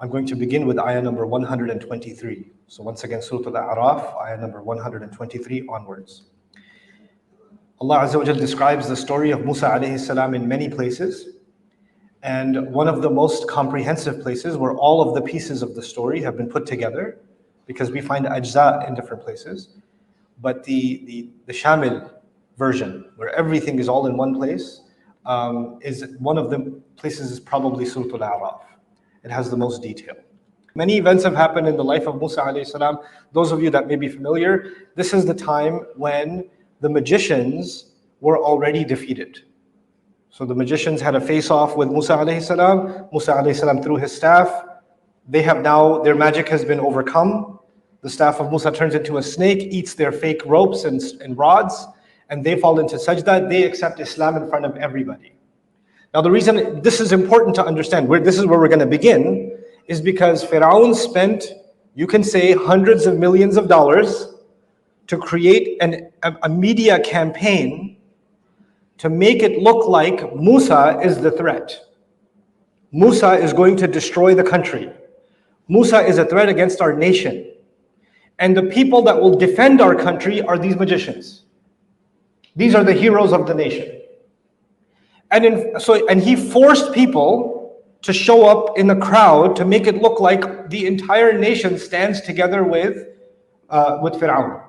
I'm going to begin with ayah number 123. So once again, Surah Al-A'raf, ayah number 123 onwards. Allah Azza wa Jal describes the story of Musa A.S. in many places. And one of the most comprehensive places where all of the pieces of the story have been put together, because we find ajza in different places. But the Shamil version, where everything is all in one place, is one of the places is probably Surah Al-A'raf. It has the most detail. Many events have happened in the life of Musa alayhi salam. Those of you that may be familiar, this is the time when the magicians were already defeated. So the magicians had a face-off with Musa alayhi salam. Musa alayhi salam threw his staff. They have now, their magic has been overcome. The staff of Musa turns into a snake, eats their fake ropes and rods, and they fall into sajda. They accept Islam in front of everybody. Now the reason this is important to understand, this is where we're going to begin, is because Firaun spent, you can say, hundreds of millions of dollars to create a media campaign to make it look like Musa is the threat. Musa is going to destroy the country. Musa is a threat against our nation. And the people that will defend our country are these magicians. These are the heroes of the nation. And he forced people to show up in the crowd to make it look like the entire nation stands together with Firaun.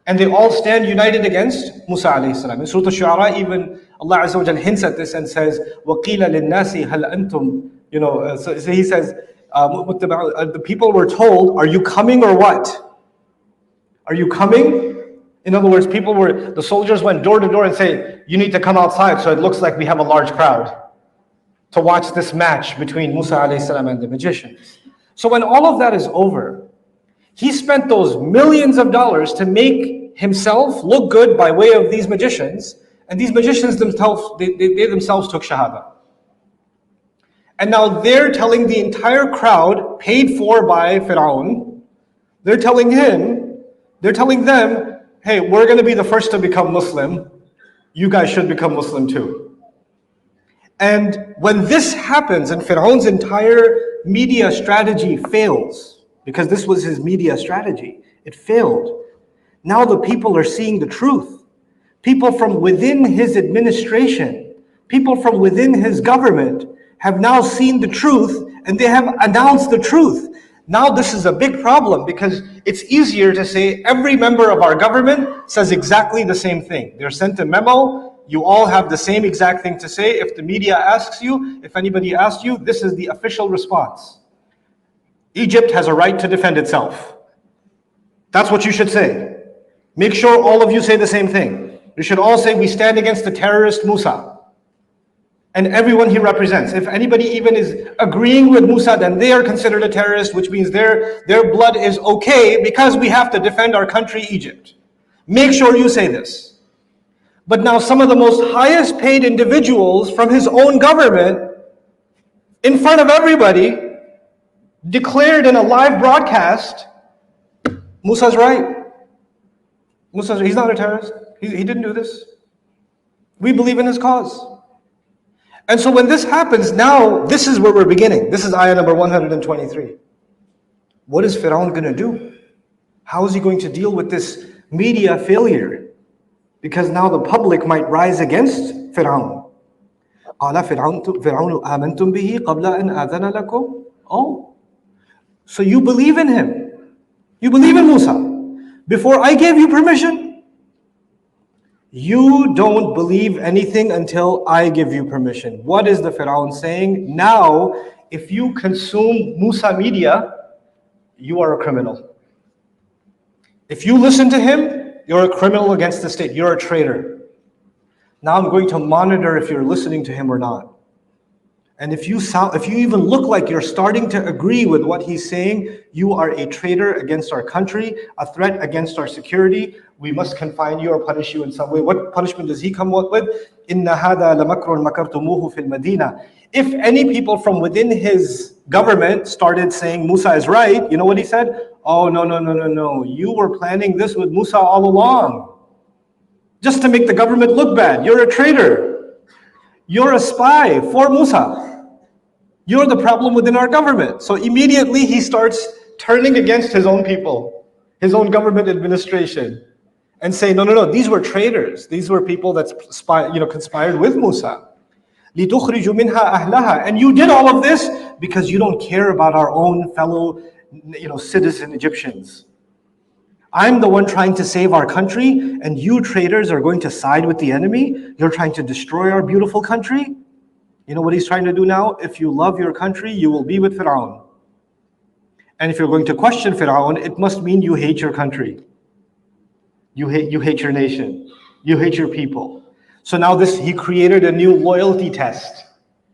And they all stand united against Musa alayhi salam. In Surah Al-Shu'ara, even Allah Azza wa Jal hints at this and says, وَقِيلَ لِلنَّاسِ هَلْ أَنْتُمْ So he says, the people were told, are you coming or what? Are you coming? In other words, the soldiers went door to door and said, you need to come outside so it looks like we have a large crowd to watch this match between Musa alayhi salam and the magicians. So when all of that is over, he spent those millions of dollars to make himself look good by way of these magicians, and these magicians themselves, they themselves took shahada. And now they're telling the entire crowd, paid for by Firaun, they're telling them, hey, we're going to be the first to become Muslim. You guys should become Muslim too. And when this happens and Firaun's entire media strategy fails, because this was his media strategy, it failed. Now the people are seeing the truth. People from within his administration, people from within his government have now seen the truth and they have announced the truth. Now this is a big problem because it's easier to say every member of our government says exactly the same thing. They're sent a memo, you all have the same exact thing to say. If the media asks you, if anybody asks you, this is the official response. Egypt has a right to defend itself. That's what you should say. Make sure all of you say the same thing. You should all say we stand against the terrorist Musa and everyone he represents. If anybody even is agreeing with Musa, then they are considered a terrorist, which means their blood is okay because we have to defend our country, Egypt. Make sure you say this. But now some of the most highest paid individuals from his own government, in front of everybody, declared in a live broadcast, Musa's right. He's not a terrorist. He didn't do this. We believe in his cause. And so when this happens, now this is where we're beginning. This is ayah number 123. What is Firaun going to do? How is he going to deal with this media failure? Because now the public might rise against Firaun. قَالَ فِرْعَوْنُ آمَنْتُمْ بِهِ قَبْلَ أَنْ آذَنَ لَكُمْ. Oh, so you believe in him. You believe in Musa before I gave you permission? You don't believe anything until I give you permission. What is the Firaun saying? Now, if you consume Musa media, you are a criminal. If you listen to him, you're a criminal against the state. You're a traitor. Now I'm going to monitor if you're listening to him or not. And if you even look like you're starting to agree with what he's saying, you are a traitor against our country, a threat against our security. We must confine you or punish you in some way. What punishment does he come up with? إِنَّ هَذَا لَمَكْرٌ مَكَرْتُمُوهُ فِي الْمَدِينَةِ. If any people from within his government started saying Musa is right, you know what he said? Oh, no. You were planning this with Musa all along. Just to make the government look bad. You're a traitor. You're a spy for Musa. You're the problem within our government. So immediately he starts turning against his own people, his own government administration, and say, no, no, no, these were traitors. These were people that conspired with Musa. لِتُخْرِجُ مِنْهَا أَهْلَهَا. And you did all of this because you don't care about our own fellow citizen Egyptians. I'm the one trying to save our country, and you traitors are going to side with the enemy. You're trying to destroy our beautiful country. You know what he's trying to do now? If you love your country, you will be with Firaun. And if you're going to question Firaun, it must mean you hate your country. You hate your nation. You hate your people. So now he created a new loyalty test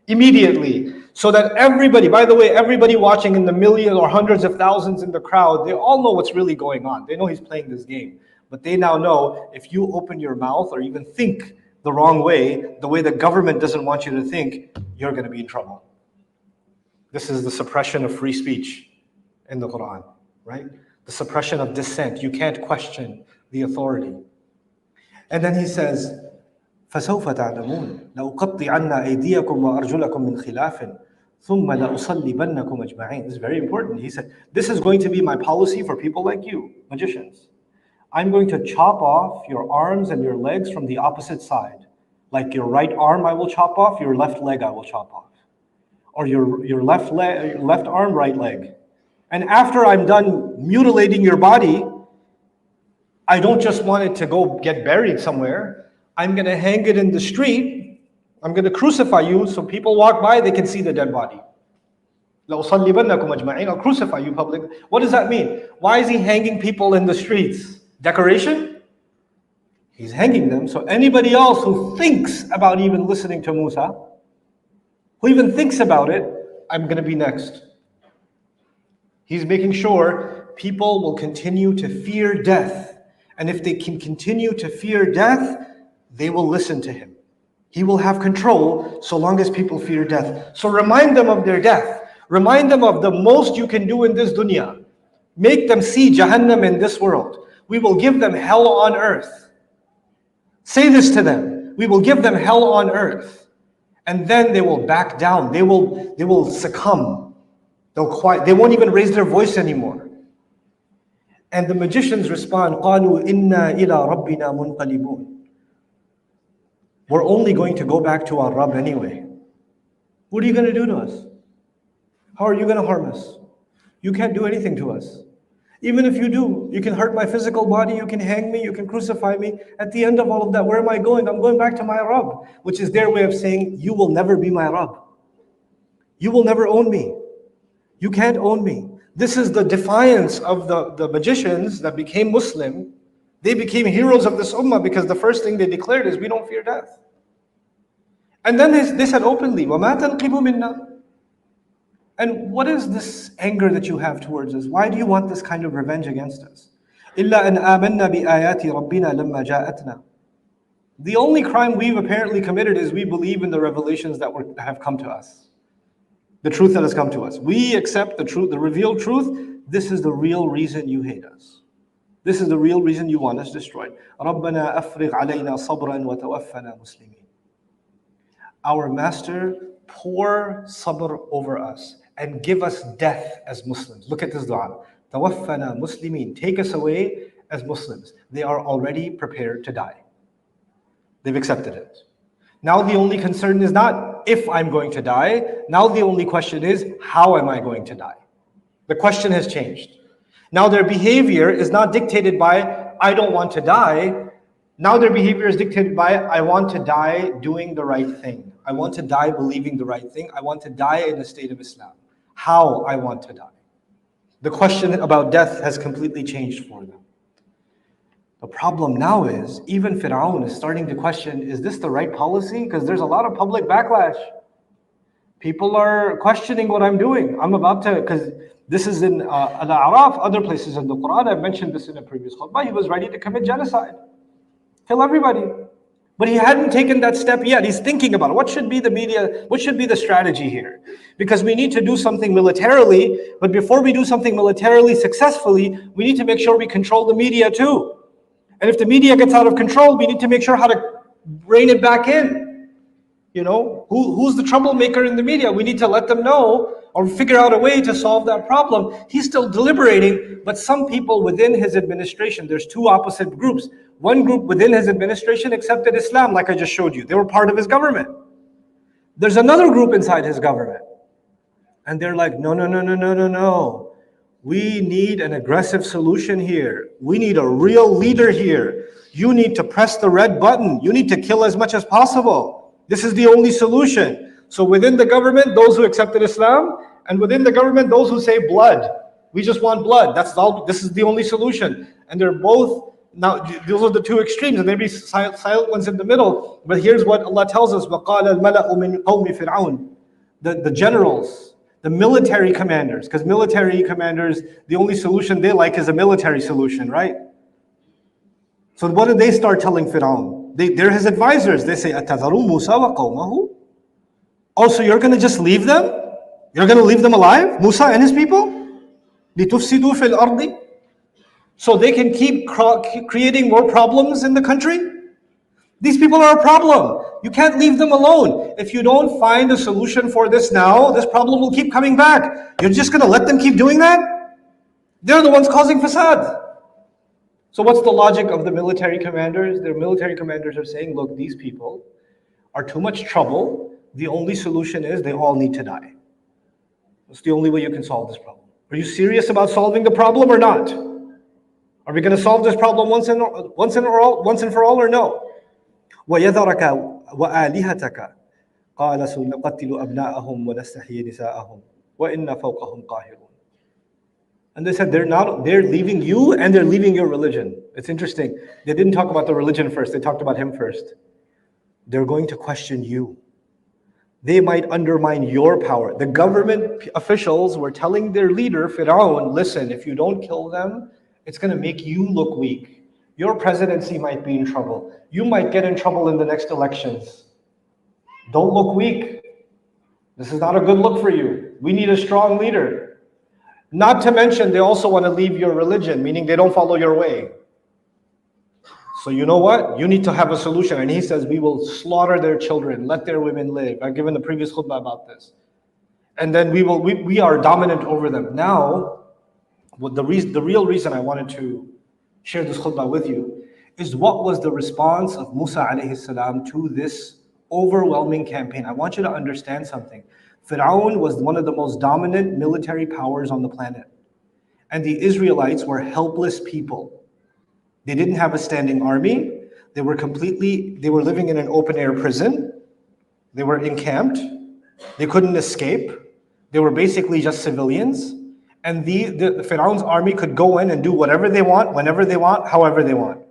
immediately, so that everybody, by the way, everybody watching in the millions or hundreds of thousands in the crowd, they all know what's really going on. They know he's playing this game. But they now know if you open your mouth or even think the wrong way, the way the government doesn't want you to think, you're going to be in trouble. This is the suppression of free speech in the Quran, right? The suppression of dissent. You can't question the authority. And then he says, فَسَوْفَ تَعْلَمُونَ لَأُقَطِّعَنَّ أَيْدِيَكُمْ وَأَرْجُلَكُمْ مِنْ خِلَافٍ ثُمَّ لَأُصَلِّبَنَّكُمْ أَجْمَعِينَ. This is very important. He said, this is going to be my policy for people like you, magicians. I'm going to chop off your arms and your legs from the opposite side. Like your right arm I will chop off, your left leg I will chop off. Or your left arm, right leg. And after I'm done mutilating your body, I don't just want it to go get buried somewhere. I'm going to hang it in the street. I'm going to crucify you so people walk by, they can see the dead body. لَأُصَلِّبَنَّكُمْ أَجْمَعِينَ. I'll crucify you publicly. What does that mean? Why is he hanging people in the streets? Decoration? He's hanging them so anybody else who thinks about even listening to Musa, who even thinks about it, I'm going to be next. He's making sure people will continue to fear death. And if they can continue to fear death, they will listen to him. He will have control so long as people fear death. So remind them of their death. Remind them of the most you can do in this dunya. Make them see Jahannam in this world. We will give them hell on earth. Say this to them. We will give them hell on earth. And then they will back down. They will succumb. They won't even raise their voice anymore. And the magicians respond, قَالُوا إِنَّا إِلَىٰ رَبِّنَا مُنْقَلِبُونَ. We're only going to go back to our Rabb anyway. What are you going to do to us? How are you going to harm us? You can't do anything to us. Even if you do, you can hurt my physical body, you can hang me, you can crucify me. At the end of all of that, where am I going? I'm going back to my Rabb, which is their way of saying, you will never be my Rabb. You will never own me. You can't own me. This is the defiance of the magicians that became Muslim. They became heroes of this ummah because the first thing they declared is, we don't fear death. And then they said openly, وَمَا تَنْقِبُ مِنَّا. And what is this anger that you have towards us? Why do you want this kind of revenge against us? إِلَّا أَنْ آمَنَّا بِآيَاتِ رَبِّنَا لَمَّا جَاءَتْنَا. The only crime we've apparently committed is we believe in the revelations that have come to us. The truth that has come to us. We accept the truth, the revealed truth. This is the real reason you hate us. This is the real reason you want us destroyed. رَبَّنَا أَفْرِغْ عَلَيْنَا صَبْرًا وَتَوَفَّنَا مُسْلِمِينَ. Our Master, pour sabr over us and give us death as Muslims. Look at this dua. تَوَفَّنَا مُسْلِمِينَ. Take us away as Muslims. They are already prepared to die. They've accepted it. Now the only concern is not if I'm going to die. Now the only question is, how am I going to die? The question has changed. Now their behavior is not dictated by, I don't want to die. Now their behavior is dictated by, I want to die doing the right thing. I want to die believing the right thing. I want to die in the state of Islam. How I want to die. The question about death has completely changed for them. The problem now is, even Firaun is starting to question, is this the right policy? Because there's a lot of public backlash. People are questioning what I'm doing. I'm about to, because this is in Al-A'raf, other places in the Quran. I've mentioned this in a previous khutbah. He was ready to commit genocide. Kill everybody. But he hadn't taken that step yet. He's thinking about it. What should be the media, what should be the strategy here? Because we need to do something militarily, but before we do something militarily successfully, we need to make sure we control the media too. And if the media gets out of control, we need to make sure how to rein it back in. Who's the troublemaker in the media? We need to let them know or figure out a way to solve that problem. He's still deliberating, but some people within his administration, there's two opposite groups. One group within his administration accepted Islam, like I just showed you. They were part of his government. There's another group inside his government. And they're like, no, no, no, no, no, no, no. We need an aggressive solution here. We need a real leader here. You need to press the red button. You need to kill as much as possible. This is the only solution. So within the government, those who accepted Islam, and within the government, those who say blood. We just want blood. That's all. This is the only solution. And they're both, now those are the two extremes, and maybe silent ones in the middle. But here's what Allah tells us: وَقَالَ الْمَلَأُ مِنْ قَوْمِ فِرْعَوْنَ. The generals, the military commanders, because military commanders, the only solution they like is a military solution, right? So what did they start telling Firaun? They're his advisors. They say, أَتَذَرُ مُوسَى وَقَوْمَهُ. Oh, so you're going to just leave them? You're going to leave them alive? Musa and his people? لِتُفْسِدُوا فِي الْأَرْضِ. So they can keep creating more problems in the country? These people are a problem. You can't leave them alone. If you don't find a solution for this now, this problem will keep coming back. You're just going to let them keep doing that? They're the ones causing fasad. So what's the logic of the military commanders? Their military commanders are saying, look, these people are too much trouble. The only solution is they all need to die. That's the only way you can solve this problem. Are you serious about solving the problem or not? Are we going to solve this problem once and for all or no? وَيَذَرَكَ وَآلِهَتَكَ قَالَ سَنُقَتِّلُ أَبْنَاءَهُمْ وَنَسْتَحْيِي نِسَاءَهُمْ وَإِنَّ فَوْقَهُمْ قَاهِرُونَ. And they said they're leaving you and they're leaving your religion. It's interesting. They didn't talk about the religion first. They talked about him first. They're going to question you. They might undermine your power. The government officials were telling their leader, Firaun, listen, if you don't kill them, it's going to make you look weak. Your presidency might be in trouble. You might get in trouble in the next elections. Don't look weak. This is not a good look for you. We need a strong leader. Not to mention, they also want to leave your religion, meaning they don't follow your way. So you know what? You need to have a solution. And he says, we will slaughter their children, let their women live. I've given the previous khutbah about this. And then we are dominant over them. Now, the real reason I wanted to share this khutbah with you is what was the response of Musa A.S. to this overwhelming campaign. I want you to understand something. Firaun was one of the most dominant military powers on the planet. And the Israelites were helpless people. They didn't have a standing army. They were living in an open air prison. They were encamped. They couldn't escape. They were basically just civilians. And the Firaun's army could go in and do whatever they want, whenever they want, however they want.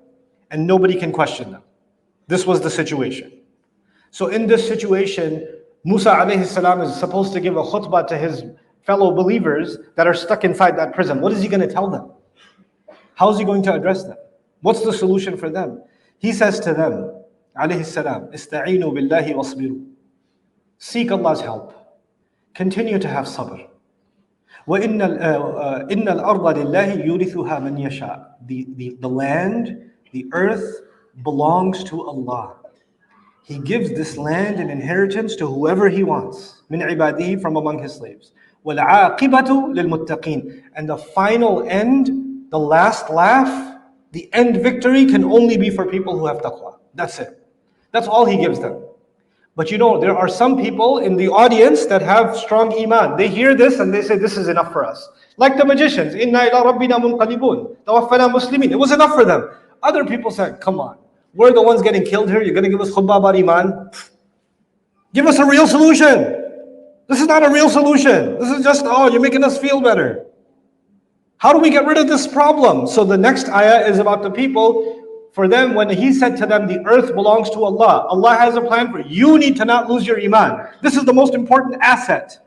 And nobody can question them. This was the situation. So in this situation, Musa A.S. is supposed to give a khutbah to his fellow believers that are stuck inside that prison. What is he going to tell them? How is he going to address them? What's the solution for them? He says to them, alayhi salam, Ista'inu billahi wasbiru. Seek Allah's help. Continue to have sabr. وَإِنَّ الْأَرْضَ لِلَّهِ يُورِثُهَا مَنْ يَشَاءُ. The land, the earth belongs to Allah. He gives this land an inheritance to whoever He wants. مِنْ عِبَادِهِ, from among His slaves. وَالْعَاقِبَةُ لِلْمُتَّقِينَ. And the final end, the last laugh, the end victory can only be for people who have taqwa. That's it. That's all He gives them. But there are some people in the audience that have strong iman. They hear this and they say, this is enough for us. Like the magicians, إِنَّا إِلَىٰ رَبِّنَا مُنْقَلِبُونَ تَوَفَّنَا مُسْلِمِينَ. It was enough for them. Other people said, come on, we're the ones getting killed here. You're going to give us khutbah about iman? Give us a real solution. This is not a real solution. This is just, you're making us feel better. How do we get rid of this problem? So the next ayah is about the people. For them, when He said to them, the earth belongs to Allah. Allah has a plan for you. You need to not lose your iman. This is the most important asset.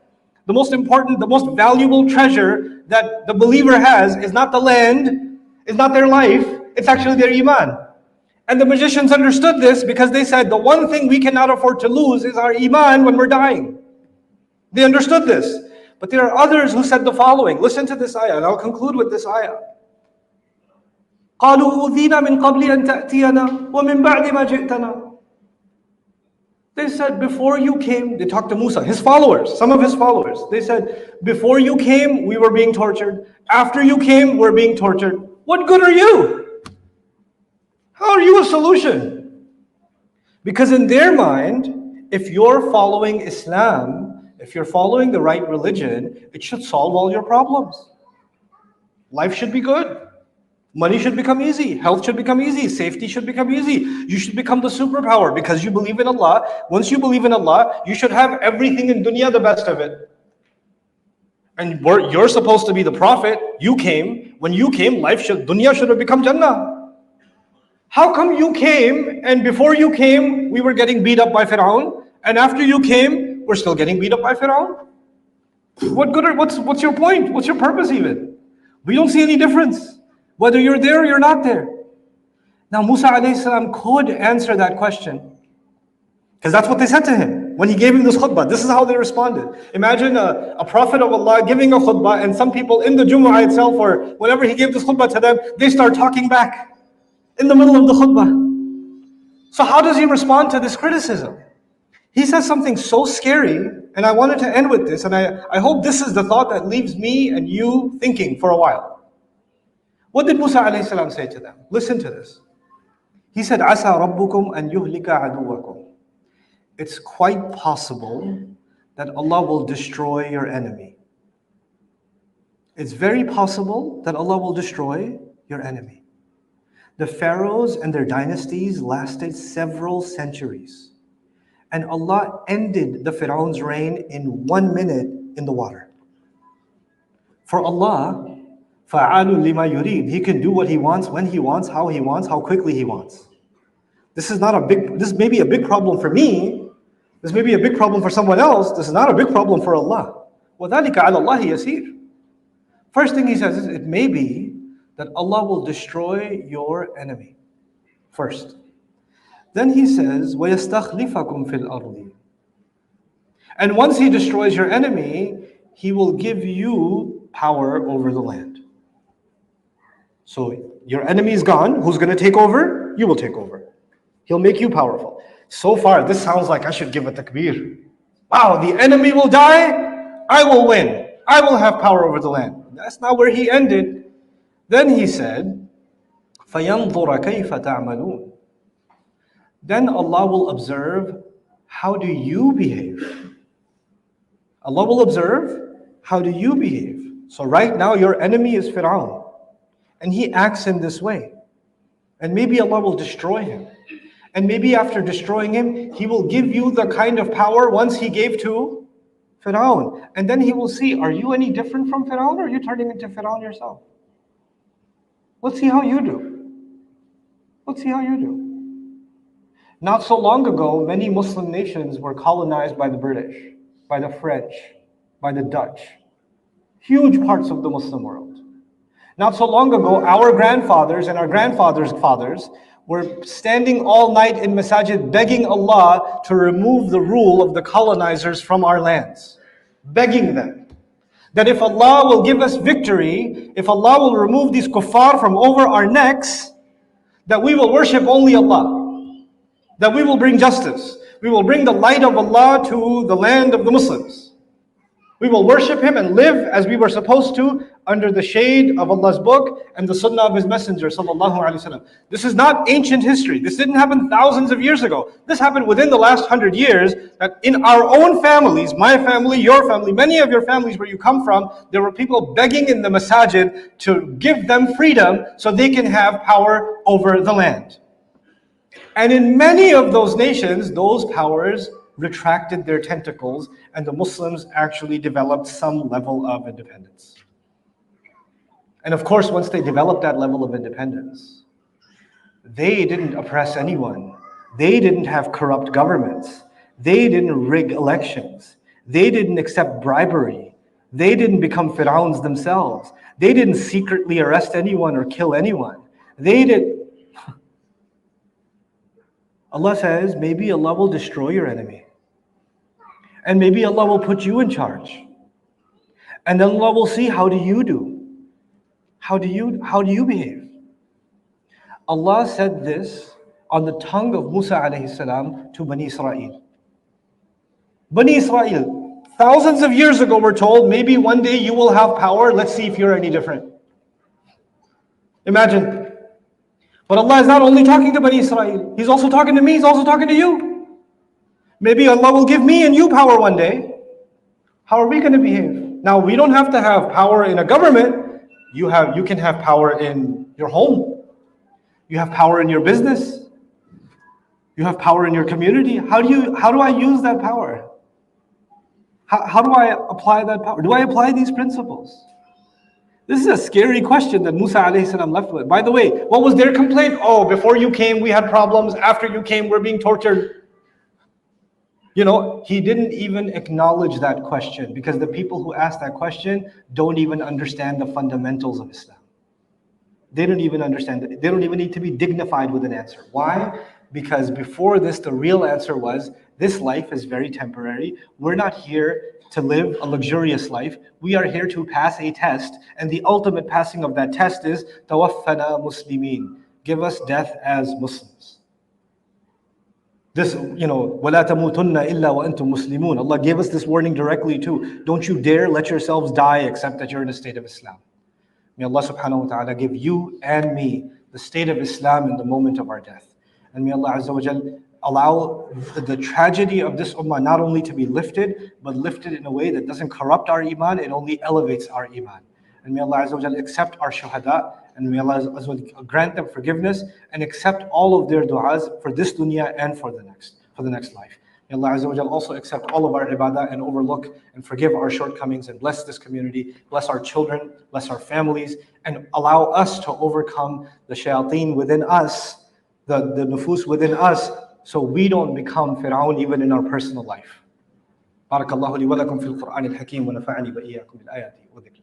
The most important, the most valuable treasure that the believer has is not the land, is not their life, it's actually their iman. And the magicians understood this because they said, the one thing we cannot afford to lose is our iman when we're dying. They understood this. But there are others who said the following. Listen to this ayah, and I'll conclude with this ayah. قالوا أوذينا من قبل أن تأتينا ومن بعد ما جئتنا. They said, before you came, they talked to Musa, his followers, some of his followers. They said, before you came, we were being tortured. After you came, we're being tortured. What good are you? How are you a solution? Because in their mind, if you're following Islam, if you're following the right religion, it should solve all your problems. Life should be good. Money should become easy. Health should become easy. Safety should become easy. You should become the superpower because you believe in Allah. Once you believe in Allah, you should have everything in dunya, the best of it. And you're supposed to be the prophet. You came. When you came, dunya should have become Jannah. How come you came and before you came, we were getting beat up by Firaun, and after you came, we're still getting beat up by Firaun? What's your point? What's your purpose even? We don't see any difference, whether you're there or you're not there. Now Musa A.S. could answer that question, because that's what they said to him when he gave him this khutbah. This is how they responded. Imagine a prophet of Allah giving a khutbah, and some people in the Jumu'ah itself, or whenever he gave this khutbah to them, they start talking back in the middle of the khutbah. So how does he respond to this criticism? He says something so scary, and I wanted to end with this, and I hope this is the thought that leaves me and you thinking for a while. What did Musa A.S. say to them? Listen to this. He said, "Asa rabbukum an yuhlika aduwakum." It's quite possible that Allah will destroy your enemy. It's very possible that Allah will destroy your enemy. The pharaohs and their dynasties lasted several centuries. And Allah ended the Firaun's reign in 1 minute in the water. For Allah, فَعَالٌ لِمَا يُرِيدُ, He can do what He wants, when He wants, how quickly He wants. This may be a big problem for me. This may be a big problem for someone else. This is not a big problem for Allah. وَذَلِكَ عَلَى اللَّهِ يَسِيرٌ. First thing He says is, it may be that Allah will destroy your enemy first. Then He says, وَيَسْتَخْلِفَكُمْ فِي الْأَرْضِ. And once He destroys your enemy, He will give you power over the land. So your enemy is gone. Who's going to take over? You will take over. He'll make you powerful. So far, this sounds like I should give a takbir. Wow, the enemy will die. I will win. I will have power over the land. That's not where He ended. Then He said, فَيَنْظُرَ كَيْفَ تَعْمَلُونَ. Then Allah will observe, how do you behave? Allah will observe, how do you behave? So right now your enemy is Firaun, and he acts in this way. And maybe Allah will destroy him. And maybe after destroying him, He will give you the kind of power once He gave to Firaun. And then He will see, are you any different from Firaun, or are you turning into Firaun yourself? Let's see how you do. Let's see how you do. Not so long ago, many Muslim nations were colonized by the British, by the French, by the Dutch. Huge parts of the Muslim world. Not so long ago, our grandfathers and our grandfathers' fathers were standing all night in masajid begging Allah to remove the rule of the colonizers from our lands. Begging them. That if Allah will give us victory, if Allah will remove these kuffar from over our necks, that we will worship only Allah. That we will bring justice. We will bring the light of Allah to the land of the Muslims. We will worship Him and live as we were supposed to under the shade of Allah's book and the sunnah of His messenger sallallahu alaihi wasallam. This is not ancient history. This didn't happen thousands of years ago. This happened within the last 100 years, that in our own families, my family, your family, many of your families where you come from, there were people begging in the masajid to give them freedom so they can have power over the land. And in many of those nations, those powers retracted their tentacles, and the Muslims actually developed some level of independence. And of course, once they developed that level of independence, they didn't oppress anyone. They didn't have corrupt governments. They didn't rig elections. They didn't accept bribery. They didn't become Firauns themselves. They didn't secretly arrest anyone or kill anyone. Allah says, maybe Allah will destroy your enemy. And maybe Allah will put you in charge. And then Allah will see, how do you do? How do you behave? Allah said this on the tongue of Musa alayhi salam to Bani Israel. Bani Israel, thousands of years ago, we're told, maybe one day you will have power. Let's see if you're any different. Imagine. But Allah is not only talking to Bani Israel, He's also talking to me, He's also talking to you. Maybe Allah will give me and you power one day. How are we going to behave? Now, we don't have to have power in a government. You can have power in your home. You have power in your business. You have power in your community. How do I use that power? How do I apply that power? Do I apply these principles? This is a scary question that Musa A.S. left with. By the way, what was their complaint? Oh, before you came, we had problems. After you came, we're being tortured. You know, he didn't even acknowledge that question because the people who ask that question don't even understand the fundamentals of Islam. They don't even understand it. They don't even need to be dignified with an answer. Why? Because before this, the real answer was, this life is very temporary. We're not here to live a luxurious life. We are here to pass a test. And the ultimate passing of that test is, tawaffana muslimin. Give us death as Muslims. This, وَلَا تَمُوتُنَّ إِلَّا وَأَنْتُمْ مُسْلِمُونَ. Allah gave us this warning directly too. Don't you dare let yourselves die except that you're in a state of Islam. May Allah subhanahu wa ta'ala give you and me the state of Islam in the moment of our death. And may Allah Azza wa Jal allow the tragedy of this ummah not only to be lifted, but lifted in a way that doesn't corrupt our iman, it only elevates our iman. And may Allah Azza wa Jal accept our shuhada, and may Allah Azza wa Jal grant them forgiveness, and accept all of their du'as for this dunya and for the next life. May Allah Azza wa Jal also accept all of our ibadah and overlook and forgive our shortcomings and bless this community, bless our children, bless our families, and allow us to overcome the shayateen within us, the nufus within us, so we don't become Firaun even in our personal life. بارك الله لي ولكم في القرآن الحكيم ونفعني وإياكم بالآيات والذكر